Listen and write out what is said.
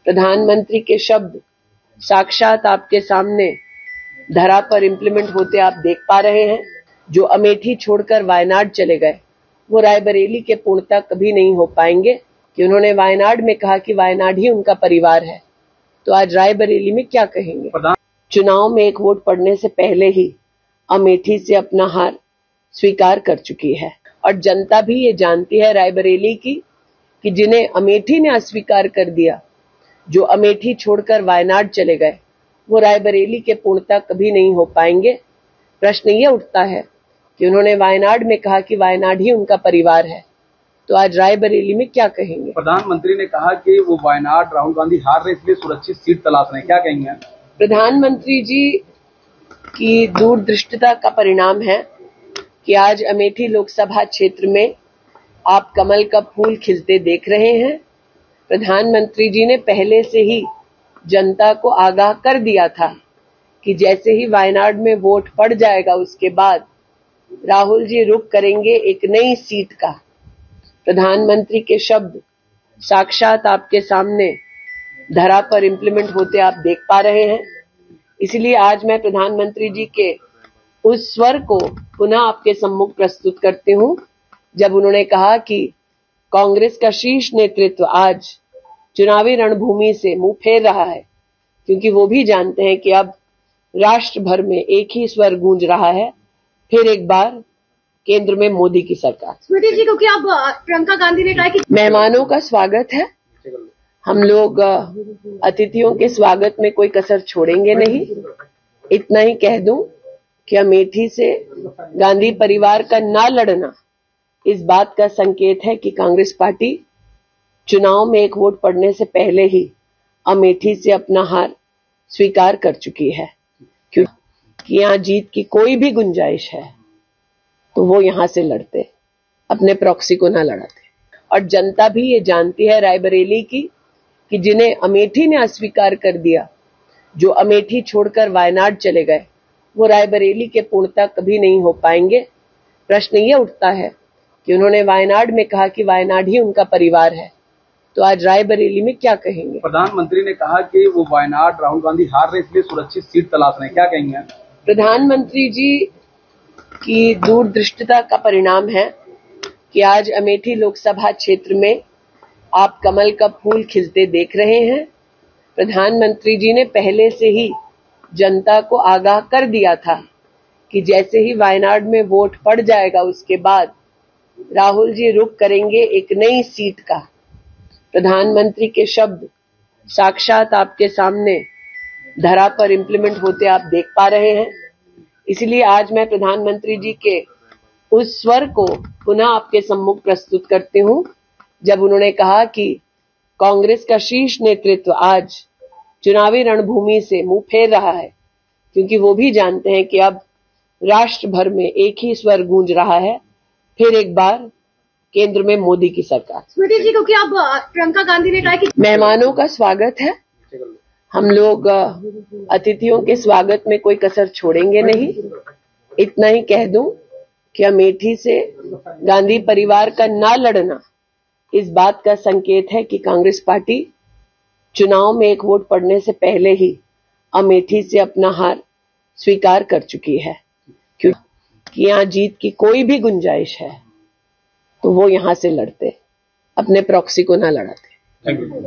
प्रधानमंत्री के शब्द साक्षात आपके सामने धरा पर इम्प्लीमेंट होते आप देख पा रहे हैं। जो अमेठी छोड़कर वायनाड चले गए वो रायबरेली के पूर्णता कभी नहीं हो पाएंगे कि उन्होंने वायनाड में कहा कि वायनाड ही उनका परिवार है, तो आज रायबरेली में क्या कहेंगे। चुनाव में एक वोट पड़ने से पहले ही अमेठी से अपना हार स्वीकार कर चुकी है और जनता भी ये जानती है रायबरेली की कि जिन्हें अमेठी ने अस्वीकार कर दिया, जो अमेठी छोड़कर वायनाड चले गए वो रायबरेली के पूर्णता कभी नहीं हो पाएंगे। प्रश्न ये उठता है कि उन्होंने वायनाड में कहा कि वायनाड ही उनका परिवार है, तो आज रायबरेली में क्या कहेंगे। प्रधानमंत्री ने कहा कि वो वायनाड राहुल गांधी हार रहे इसलिए सुरक्षित सीट तलाश रहे हैं, क्या कहेंगे। प्रधानमंत्री जी की दूरदृष्टता का परिणाम है कि आज अमेठी लोकसभा क्षेत्र में आप कमल का फूल खिलते देख रहे हैं। प्रधानमंत्री जी ने पहले से ही जनता को आगाह कर दिया था कि जैसे ही वायनाड में वोट पड़ जाएगा उसके बाद राहुल जी रुख करेंगे एक नई सीट का। प्रधानमंत्री के शब्द साक्षात आपके सामने धरा पर इम्प्लीमेंट होते आप देख पा रहे हैं। इसलिए आज मैं प्रधानमंत्री जी के उस स्वर को पुनः आपके सम्मुख प्रस्तुत करती हूं जब उन्होंने कहा कि कांग्रेस का शीर्ष नेतृत्व आज चुनावी रणभूमि से मुंह फेर रहा है, क्योंकि वो भी जानते हैं कि अब राष्ट्र भर में एक ही स्वर गूंज रहा है, फिर एक बार केंद्र में मोदी की सरकार। स्मृति जी, क्योंकि अब प्रियंका गांधी ने कहा कि मेहमानों का स्वागत है, हम लोग अतिथियों के स्वागत में कोई कसर छोड़ेंगे नहीं। इतना ही कह दूं कि अमेठी से गांधी परिवार का ना लड़ना इस बात का संकेत है कि कांग्रेस पार्टी चुनाव में एक वोट पड़ने से पहले ही अमेठी से अपना हार स्वीकार कर चुकी है, क्योंकि यहाँ जीत की कोई भी गुंजाइश है तो वो यहां से लड़ते, अपने प्रॉक्सी को ना लड़ाते। और जनता भी ये जानती है रायबरेली की कि जिन्हें अमेठी ने अस्वीकार कर दिया, जो अमेठी छोड़कर वायनाड चले गए वो रायबरेली के पूर्णता कभी नहीं हो पाएंगे। प्रश्न ये उठता है कि उन्होंने वायनाड में कहा कि वायनाड ही उनका परिवार है, तो आज रायबरेली में क्या कहेंगे। प्रधानमंत्री ने कहा कि वो वायनाड राहुल गांधी हार रहे इसलिए सुरक्षित सीट तलाश रहे हैं, क्या कहेंगे। प्रधानमंत्री जी की दूरदृष्टता का परिणाम है कि आज अमेठी लोकसभा क्षेत्र में आप कमल का फूल खिलते देख रहे हैं। प्रधानमंत्री जी ने पहले से ही जनता को आगाह कर दिया था कि जैसे ही वायनाड में वोट पड़ जाएगा उसके बाद राहुल जी रुख करेंगे एक नई सीट का। प्रधानमंत्री के शब्द साक्षात आपके सामने धरा पर इम्प्लीमेंट होते आप देख पा रहे हैं। इसलिए आज मैं प्रधानमंत्री जी के उस स्वर को पुनः आपके सम्मुख प्रस्तुत करती हूं जब उन्होंने कहा कि कांग्रेस का शीर्ष नेतृत्व आज चुनावी रणभूमि से मुंह फेर रहा है, क्योंकि वो भी जानते हैं कि अब राष्ट्र भर में एक ही स्वर गूंज रहा है, फिर एक बार केंद्र में मोदी की सरकार। स्मृति जी, क्योंकि अब प्रियंका गांधी ने कहा कि मेहमानों का स्वागत है, हम लोग अतिथियों के स्वागत में कोई कसर छोड़ेंगे नहीं। इतना ही कह दूं कि अमेठी से गांधी परिवार का ना लड़ना इस बात का संकेत है कि कांग्रेस पार्टी चुनाव में एक वोट पड़ने से पहले ही अमेठी से अपना हार स्वीकार कर चुकी है, क्योंकि यहाँ जीत की कोई भी गुंजाइश है तो वो यहां से लड़ते, अपने प्रॉक्सी को ना लड़ाते। Thank you.